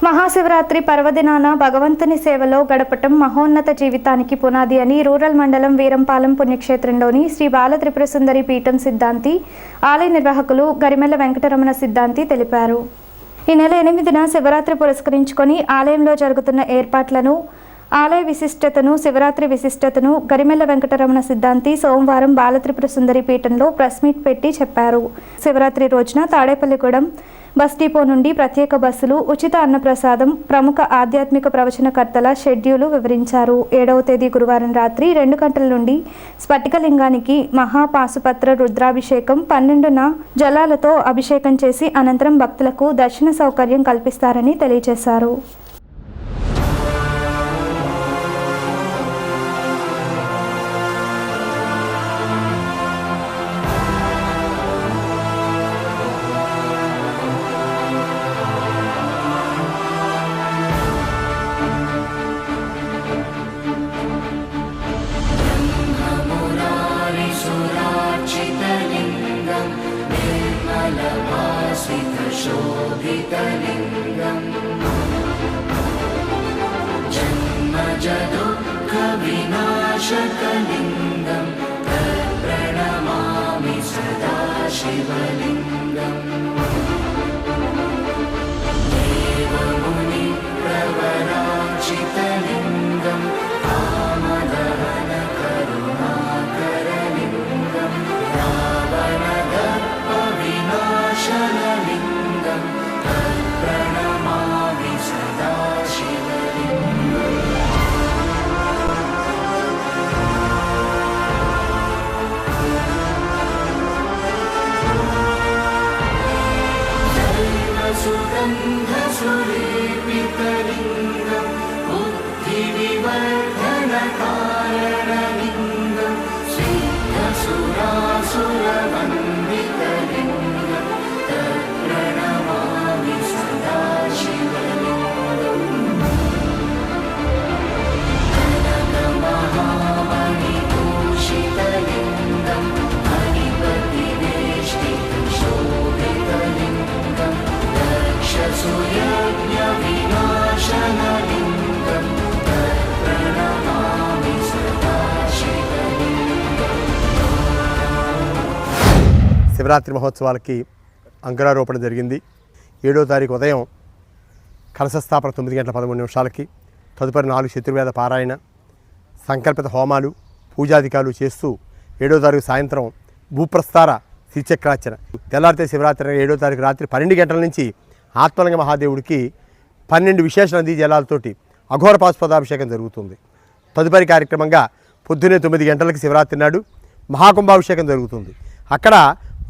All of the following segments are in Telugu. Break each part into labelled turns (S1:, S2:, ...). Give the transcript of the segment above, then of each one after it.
S1: మహాశివరాత్రి పర్వదినాన భగవంతుని సేవలో గడపటం మహోన్నత జీవితానికి పునాది అని రూరల్ మండలం వీరంపాలెం పుణ్యక్షేత్రంలోని శ్రీ బాల త్రిపుర సుందరి పీఠం సిద్ధాంతి ఆలయ నిర్వాహకులు గరిమెల్ల వెంకటరమణ సిద్ధాంతి తెలిపారు. ఈ నెల 8న శివరాత్రి పురస్కరించుకొని ఆలయంలో జరుగుతున్న ఏర్పాట్లను, ఆలయ విశిష్టతను, శివరాత్రి విశిష్టతను గరిమెల్ల వెంకటరమణ సిద్ధాంతి సోమవారం బాల త్రిపుర సుందరి పీఠంలో ప్రెస్ మీట్ పెట్టి చెప్పారు. శివరాత్రి రోజున తాడేపల్లిగూడెం బస్ డిపో నుండి ప్రత్యేక బస్సులు, ఉచిత అన్నప్రసాదం, ప్రముఖ ఆధ్యాత్మిక ప్రవచనకర్తల షెడ్యూలు వివరించారు. 7వ తేదీ గురువారం రాత్రి 2 గంటల నుండి స్ఫటికలింగానికి మహాపాశుపత్ర రుద్రాభిషేకం, 12న జలాలతో అభిషేకం చేసి అనంతరం భక్తులకు దర్శన సౌకర్యం కల్పిస్తారని తెలియజేశారు.
S2: जन्मजदुःखविनाशकलिङ्गं प्रणमामि सदा शिवलिङ्गम् देवमुनिप्रवराचितलिङ्गं कामदहनकरुणाकरलिङ्गं रावणदर्पविनाशनलिङ्गं प्रणमामि सदा शिवलिङ्गम् सुगन्धसुलेपितलिङ्गं बुद्धिविवर्धनकारणलिङ्गं सिद्धसुरासुरवन्दितलिङ्गं तत्प्रणमामि सदा शिवलिङ्गम् कनकमहामणिभूषितलिङ्गं मणिपतिवेष्टितशोभितलिङ्गं दक्षसुयज्ञविनाशनलिङ्गं तत्प्रणमामि सदा शिवलिङ्गम्.
S3: శివరాత్రి మహోత్సవాలకి అంకురారోపణ జరిగింది. 7వ తారీఖు ఉదయం కలశస్థాపన 9 గంటల 13 నిమిషాలకి, తదుపరి 4 శత్రువేద పారాయణ, సంకల్పిత హోమాలు, పూజాధికాలు చేస్తూ 7వ తారీఖు సాయంత్రం భూప్రస్థార శ్రీచక్రార్చన, తెల్లారితే శివరాత్రి 7వ తారీఖు రాత్రి 12 గంటల నుంచి ఆత్మలింగ మహాదేవుడికి 12 విశేష నదీ జలాలతోటి అఘోర పాశుపదాభిషేకం జరుగుతుంది. తదుపరి కార్యక్రమంగా పొద్దున్నే 9 గంటలకి శివరాత్రి నాడు మహాకుంభాభిషేకం జరుగుతుంది. అక్కడ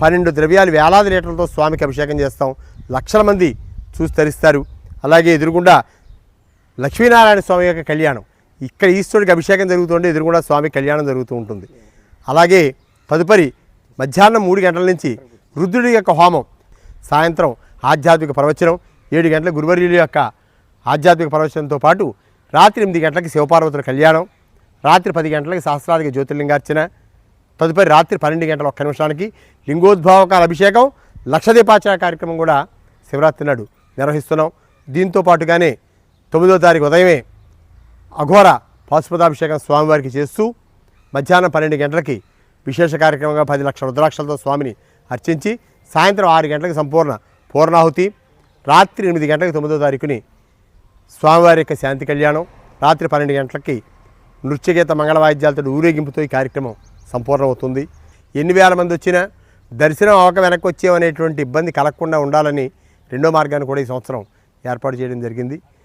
S3: 12 ద్రవ్యాలు వేలాది లీటర్లతో స్వామికి అభిషేకం చేస్తాం. లక్షల మంది చూసి తరిస్తారు. అలాగే ఎదురుగుండా లక్ష్మీనారాయణ స్వామి యొక్క కళ్యాణం, ఇక్కడ ఈశ్వరుడికి అభిషేకం జరుగుతుంటే ఎదురుగుండా స్వామి కళ్యాణం జరుగుతూ ఉంటుంది. అలాగే తదుపరి మధ్యాహ్నం 3 గంటల నుంచి రుద్రుడి యొక్క హోమం, సాయంత్రం ఆధ్యాత్మిక ప్రవచనం, 7 గంటల గురువర్యుల యొక్క ఆధ్యాత్మిక ప్రవచనంతో పాటు రాత్రి 8 గంటలకి శివపార్వతుల కళ్యాణం, రాత్రి 10 గంటలకి సహస్రాధిక జ్యోతిర్లింగార్చన, తదుపరి రాత్రి 12 గంటల 1 నిమిషానికి లింగోద్భావకాల అభిషేకం, లక్షదీపాచార కార్యక్రమం కూడా శివరాత్రి నాడు నిర్వహిస్తున్నాం. దీంతో పాటుగానే 9వ తారీఖు ఉదయమే అఘోర పాశుపదాభిషేకం స్వామివారికి చేస్తూ మధ్యాహ్నం 12 గంటలకి విశేష కార్యక్రమంగా 10 లక్షల రుద్రాక్షలతో స్వామిని అర్చించి సాయంత్రం 6 గంటలకు సంపూర్ణ పూర్ణాహుతి, రాత్రి 8 గంటలకు 9వ తారీఖుని స్వామివారి యొక్క శాంతి కళ్యాణం, రాత్రి 12 గంటలకి నృత్యగీత మంగళవాయిద్యాలతో ఊరేగింపుతో ఈ కార్యక్రమం సంపూర్ణమవుతుంది. ఎన్ని వేల మంది వచ్చినా దర్శనం అవక వెనక్కి వచ్చేవనేటువంటి ఇబ్బంది కలగకుండా ఉండాలని 2వ మార్గాన్ని కూడా ఈ సంవత్సరం ఏర్పాటు చేయడం జరిగింది.